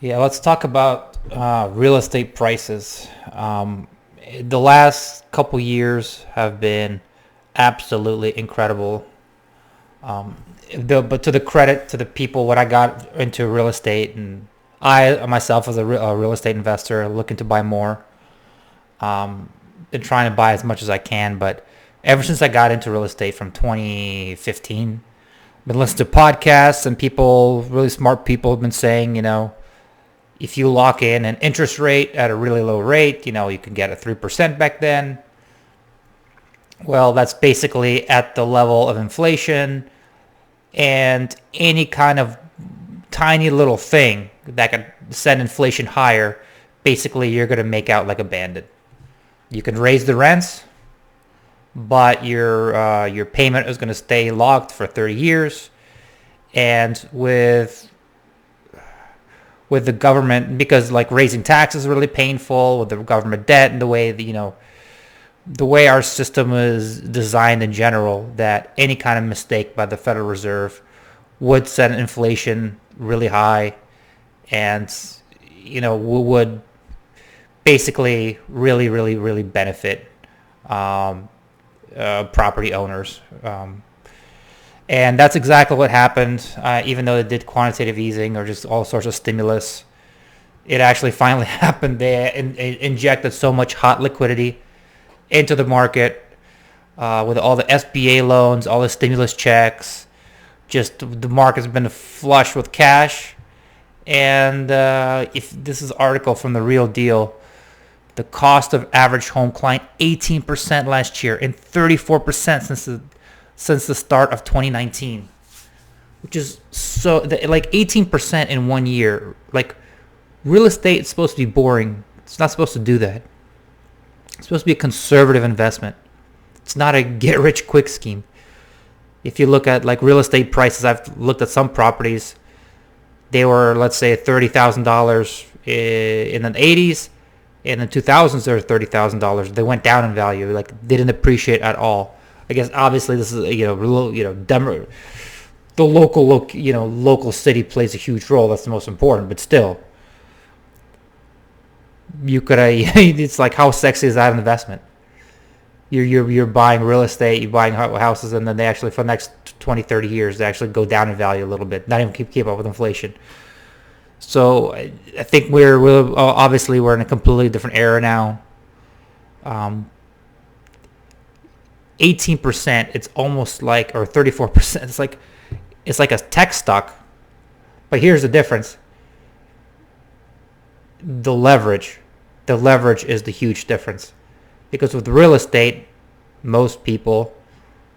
Yeah, let's talk about real estate prices. The last couple years have been absolutely incredible. But to the credit to the people, when I got into real estate, and I myself as a real estate investor looking to buy more, been trying to buy as much as I can. But ever since I got into real estate from 2015, been listening to podcasts and people, really smart people, have been saying, if you lock in an interest rate at a really low rate, you can get a 3% back then. Well, that's basically at the level of inflation, and any kind of tiny little thing that could send inflation higher, basically you're going to make out like a bandit. You can raise the rents, but your payment is going to stay locked for 30 years. And with the government, because like raising taxes is really painful with the government debt and the way that, the way our system is designed in general, that any kind of mistake by the Federal Reserve would send inflation really high, and would basically really, really, really benefit property owners. And that's exactly what happened. Even though they did quantitative easing or just all sorts of stimulus, it actually finally happened. They injected so much hot liquidity into the market with all the SBA loans, all the stimulus checks. Just the market's been flush with cash. And if this is an article from The Real Deal, the cost of average home climbed 18% last year and 34% since the start of 2019, which is like 18% in 1 year. Like, real estate is supposed to be boring. It's not supposed to do that. It's supposed to be a conservative investment. It's not a get rich quick scheme. If you look at like real estate prices, I've looked at some properties. They were, let's say, $30,000 in the 80s. In the 2000s, they were $30,000. They went down in value. Like, they didn't appreciate at all. I guess obviously this is the local city plays a huge role. That's the most important. But still, you could it's like, how sexy is that an investment? You're buying real estate, you're buying houses, and then they actually, for the next 20, 30 years, they actually go down in value a little bit. Not even keep up with inflation. So I think we're obviously we're in a completely different era now. 18%, it's almost like, or 34%, it's like a tech stock. But here's the difference. The leverage is the huge difference. Because with real estate, most people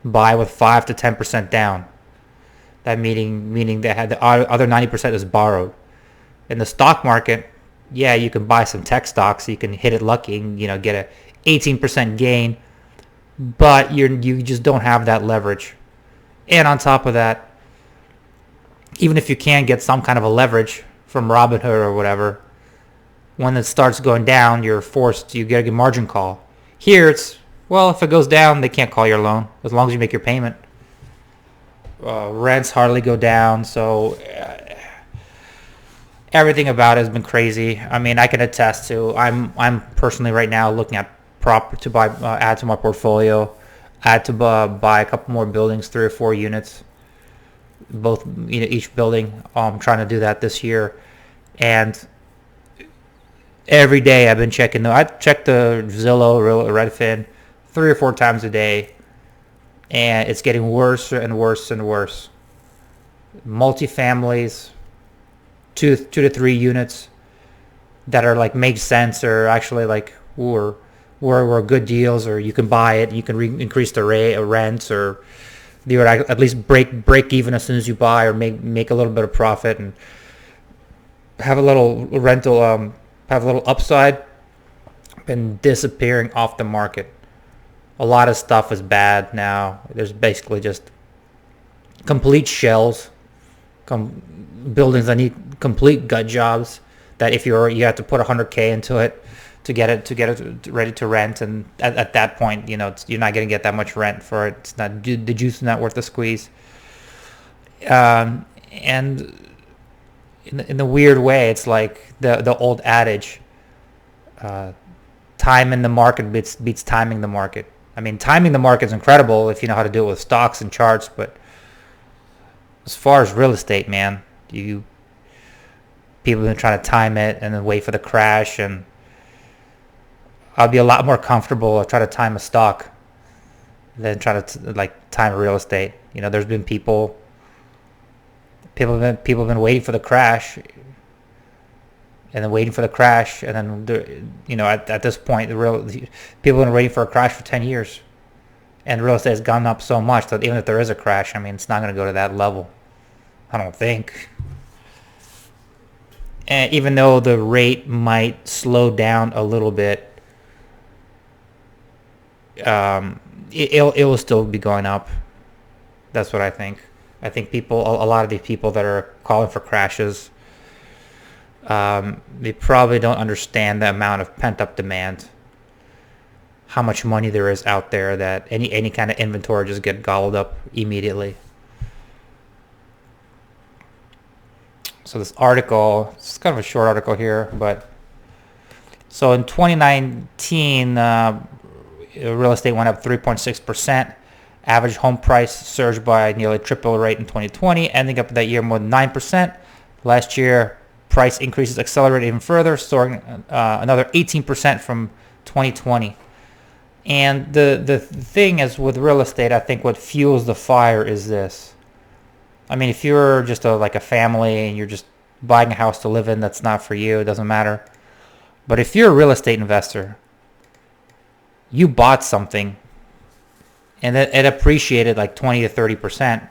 buy with 5 to 10% down. That meaning that the other 90% is borrowed. In the stock market, yeah, you can buy some tech stocks, you can hit it lucky and get a 18% gain, but you just don't have that leverage. And on top of that, even if you can get some kind of a leverage from Robinhood or whatever, when it starts going down, you get a margin call. Here it's, well, if it goes down, they can't call your loan as long as you make your payment. Rents hardly go down, so everything about it has been crazy. I mean, I can attest to. I'm personally right now looking at to buy, add to my portfolio, add to buy a couple more buildings, 3 or 4 units, both each building. I'm trying to do that this year, and every day I've been checking. I check the Zillow, Redfin, 3 or 4 times a day, and it's getting worse and worse and worse. Multifamilies, 2 to 3 units that are like make sense, or actually like were good deals, or you can buy it, you can increase the rents, or you would at least break even as soon as you buy, or make a little bit of profit and have a little rental, have a little upside. Been disappearing off the market. A lot of stuff is bad now. There's basically just complete shells, buildings that need complete gut jobs, that if you have to put $100K into it to get it ready to rent, and at that point, you're not going to get that much rent for it. It's not, the juice is not worth the squeeze. And in the weird way, it's like the old adage, time in the market beats timing the market. I mean, timing the market is incredible if you know how to do it with stocks and charts, but as far as real estate, man, people have been trying to time it and then wait for the crash, and I'll be a lot more comfortable try to time a stock than try to like time real estate. There's been people have been waiting for the crash, and then waiting for the crash, and then at this point, people have been waiting for a crash for 10 years, and real estate has gone up so much that even if there is a crash, I mean, it's not going to go to that level, I don't think. And even though the rate might slow down a little bit, it will still be going up. That's what I think. I think a lot of these people that are calling for crashes, they probably don't understand the amount of pent-up demand, how much money there is out there that any kind of inventory just get gobbled up immediately. So this article, it's kind of a short article here, but so in 2019, real estate went up 3.6%. Average home price surged by nearly triple rate in 2020, ending up that year more than 9%. Last year, price increases accelerated even further, soaring another 18% from 2020. And the thing is with real estate, I think what fuels the fire is this. I mean, if you're just like a family and you're just buying a house to live in, that's not for you. It doesn't matter. But if you're a real estate investor, you bought something and it appreciated like 20 to 30%.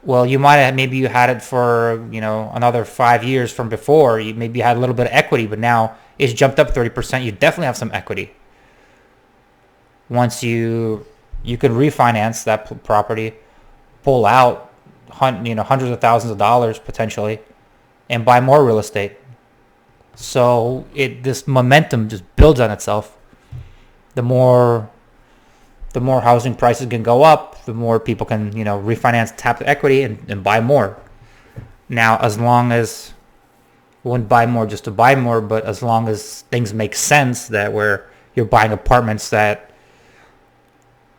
Well, maybe you had it for, another 5 years from before. Maybe you had a little bit of equity, but now it's jumped up 30%. You definitely have some equity. Once you could refinance that property, pull out, hundreds of thousands of dollars potentially, and buy more real estate. So this momentum just builds on itself. The more housing prices can go up, the more people can refinance, tap the equity, and buy more. Now, as long as we wouldn't buy more just to buy more, but as long as things make sense, that where you're buying apartments that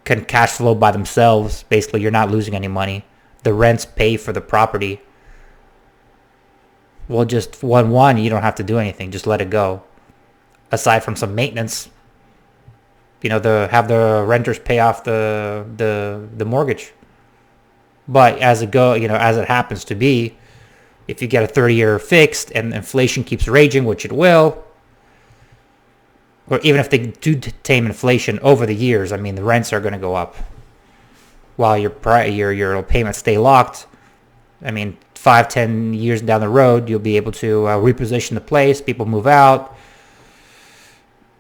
can cash flow by themselves, basically you're not losing any money. The rents pay for the property. Well, just one, you don't have to do anything. Just let it go. Aside from some maintenance, have the renters pay off the mortgage. But as it happens to be, if you get a 30-year fixed and inflation keeps raging, which it will, or even if they do tame inflation over the years, I mean, the rents are going to go up while your payments stay locked. I mean, 5-10 years down the road, you'll be able to reposition the place. People move out.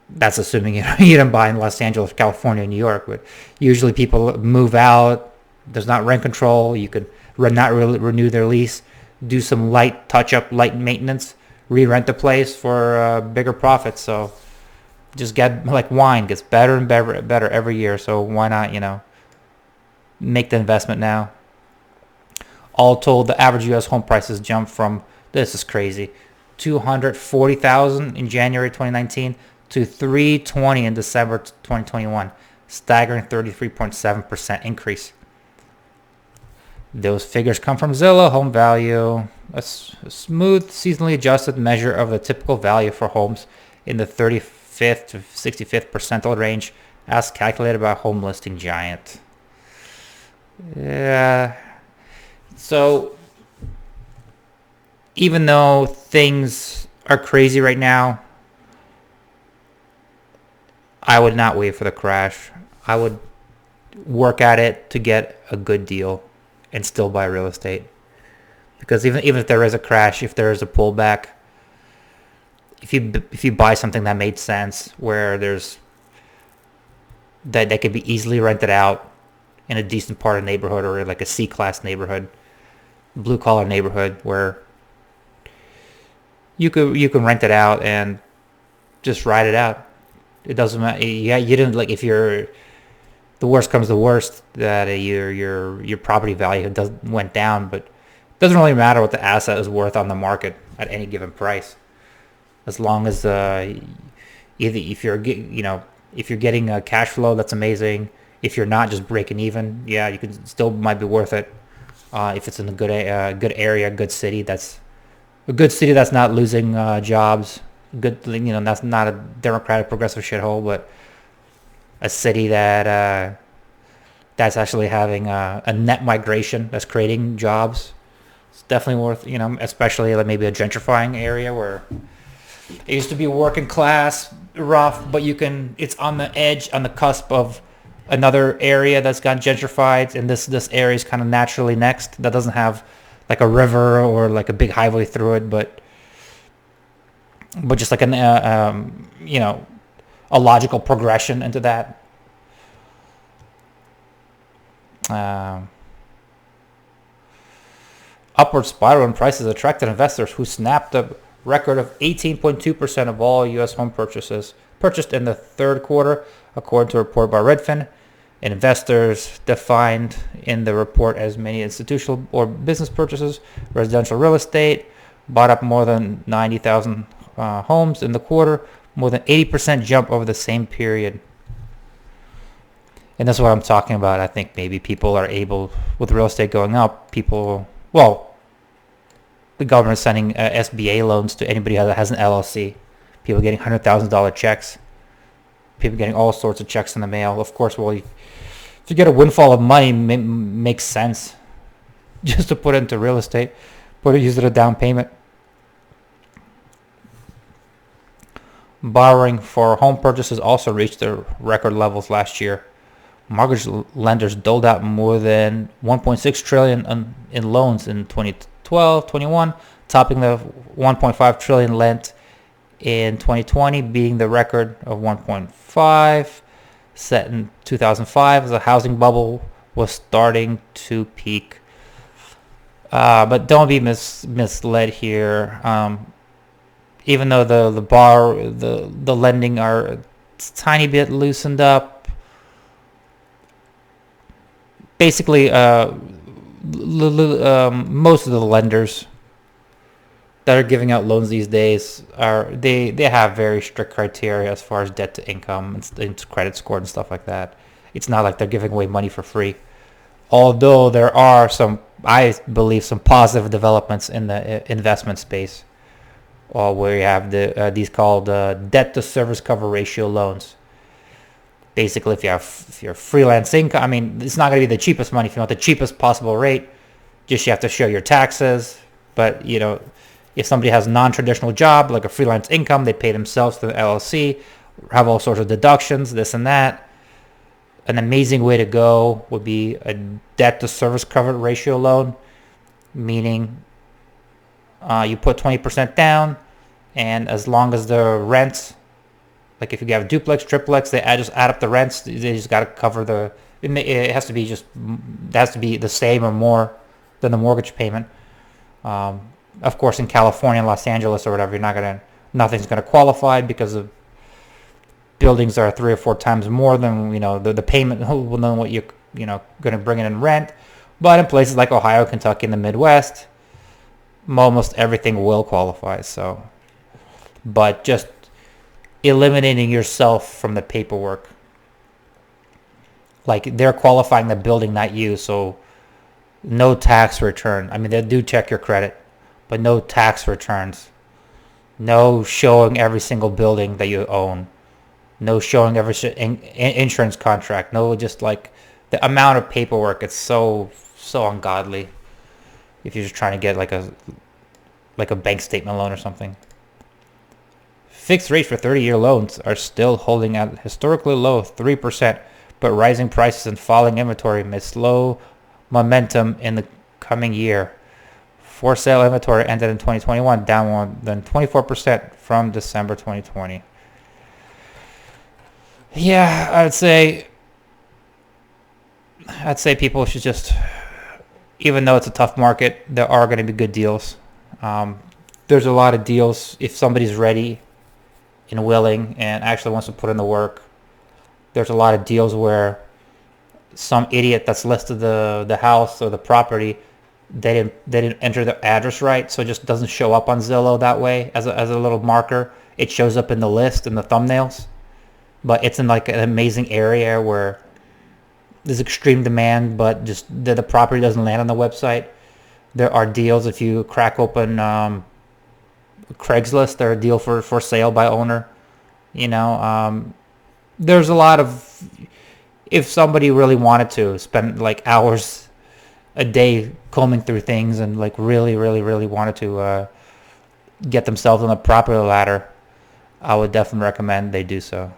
That's assuming you didn't buy in Los Angeles, California, New York. But usually people move out. There's not rent control. You could not really renew their lease, do some light touch-up, light maintenance, re-rent the place for bigger profits. So just get like wine, gets better and better every year. So why not, make the investment now? All told, the average U.S. home prices jumped from, this is crazy, $240,000 in January 2019 to $320,000 in December 2021, staggering 33.7% increase. Those figures come from Zillow Home Value, a smooth, seasonally adjusted measure of the typical value for homes in the 35th to 65th percentile range, as calculated by Home Listing Giant. Yeah. So, even though things are crazy right now, I would not wait for the crash. I would work at it to get a good deal and still buy real estate. Because even if there is a crash, if there is a pullback, if you buy something that made sense, where that could be easily rented out in a decent part of the neighborhood, or like a C-class neighborhood, blue-collar neighborhood, where you can rent it out and just ride it out. It doesn't matter. Yeah, you didn't like if you're the worst comes to worst that your property value went down, but Doesn't really matter what the asset is worth on the market at any given price, as long as either if you're getting a cash flow, that's amazing. If you're not, just breaking even, yeah, you could still might be worth it. If it's in a good area, good city, that's a good city that's not losing jobs. Good, that's not a democratic progressive shithole, but a city that's actually having a net migration that's creating jobs. It's definitely worth, especially like maybe a gentrifying area where it used to be working class, rough, but it's on the edge, on the cusp of another area that's gotten gentrified, and this area is kind of naturally next. That doesn't have like a river or like a big highway through it, but just like a logical progression into that. Upward spiral in prices attracted investors who snapped a record of 18.2% of all U.S. home purchases purchased in the third quarter, according to a report by Redfin. Investors defined in the report as many institutional or business purchases, residential real estate, bought up more than 90,000 homes in the quarter, more than 80% jump over the same period. And that's what I'm talking about. I think maybe people are able, with real estate going up, the government is sending SBA loans to anybody that has an LLC. People getting $100,000 checks. People getting all sorts of checks in the mail. Of course, if you get a windfall of money, makes sense just to put it into real estate. Use it as a down payment. Borrowing for home purchases also reached their record levels last year. Mortgage lenders doled out more than $1.6 trillion in loans in 2012-21, topping the $1.5 trillion lent in 2020, beating the record of 1.5 set in 2005 as the housing bubble was starting to peak. But don't be misled here. Even though the lending are a tiny bit loosened up, basically most of the lenders that are giving out loans these days they have very strict criteria as far as debt to income and credit score and stuff like that. It's not like they're giving away money for free. Although there are I believe some positive developments in the investment space, where you have these called debt to service cover ratio loans. Basically, if you're freelance income, I mean, it's not going to be the cheapest money. If you want the cheapest possible rate, just you have to show your taxes. But, if somebody has a non-traditional job, like a freelance income, they pay themselves to the LLC, have all sorts of deductions, this and that. An amazing way to go would be a debt to service cover ratio loan, meaning you put 20% down, and as long as the rents, like if you have a duplex, triplex, they just add up the rents. They just got to cover it has to be the same or more than the mortgage payment. Of course, in California, Los Angeles, or whatever, nothing's gonna qualify because of buildings are 3 or 4 times more than the payment than what you're gonna bring in rent. But in places like Ohio, Kentucky, and the Midwest, almost everything will qualify. So, but just eliminating yourself from the paperwork. Like they're qualifying the building, not you. So no tax return. I mean, they do check your credit, but no tax returns. No showing every single building that you own. No showing every insurance contract. No, just like the amount of paperwork. It's so ungodly. If you're just trying to get like a bank statement loan or something. Fixed rates for 30-year loans are still holding at historically low 3%, but rising prices and falling inventory may slow momentum in the coming year. For sale inventory ended in 2021 down more than 24% from December 2020. Yeah, I'd say people should just, even though it's a tough market, there are going to be good deals. There's a lot of deals if somebody's ready and willing and actually wants to put in the work. There's a lot of deals where some idiot that's listed the house or the property they didn't enter the address right, so it just doesn't show up on Zillow that way as a little marker. It shows up in the list in the thumbnails, but it's in like an amazing area where there's extreme demand, but just the property doesn't land on the website. There are deals if you crack open Craigslist. They're a deal for sale by owner. You know, there's a lot of, if somebody really wanted to spend like hours a day combing through things and like really, really, really wanted to get themselves on the property ladder, I would definitely recommend they do so.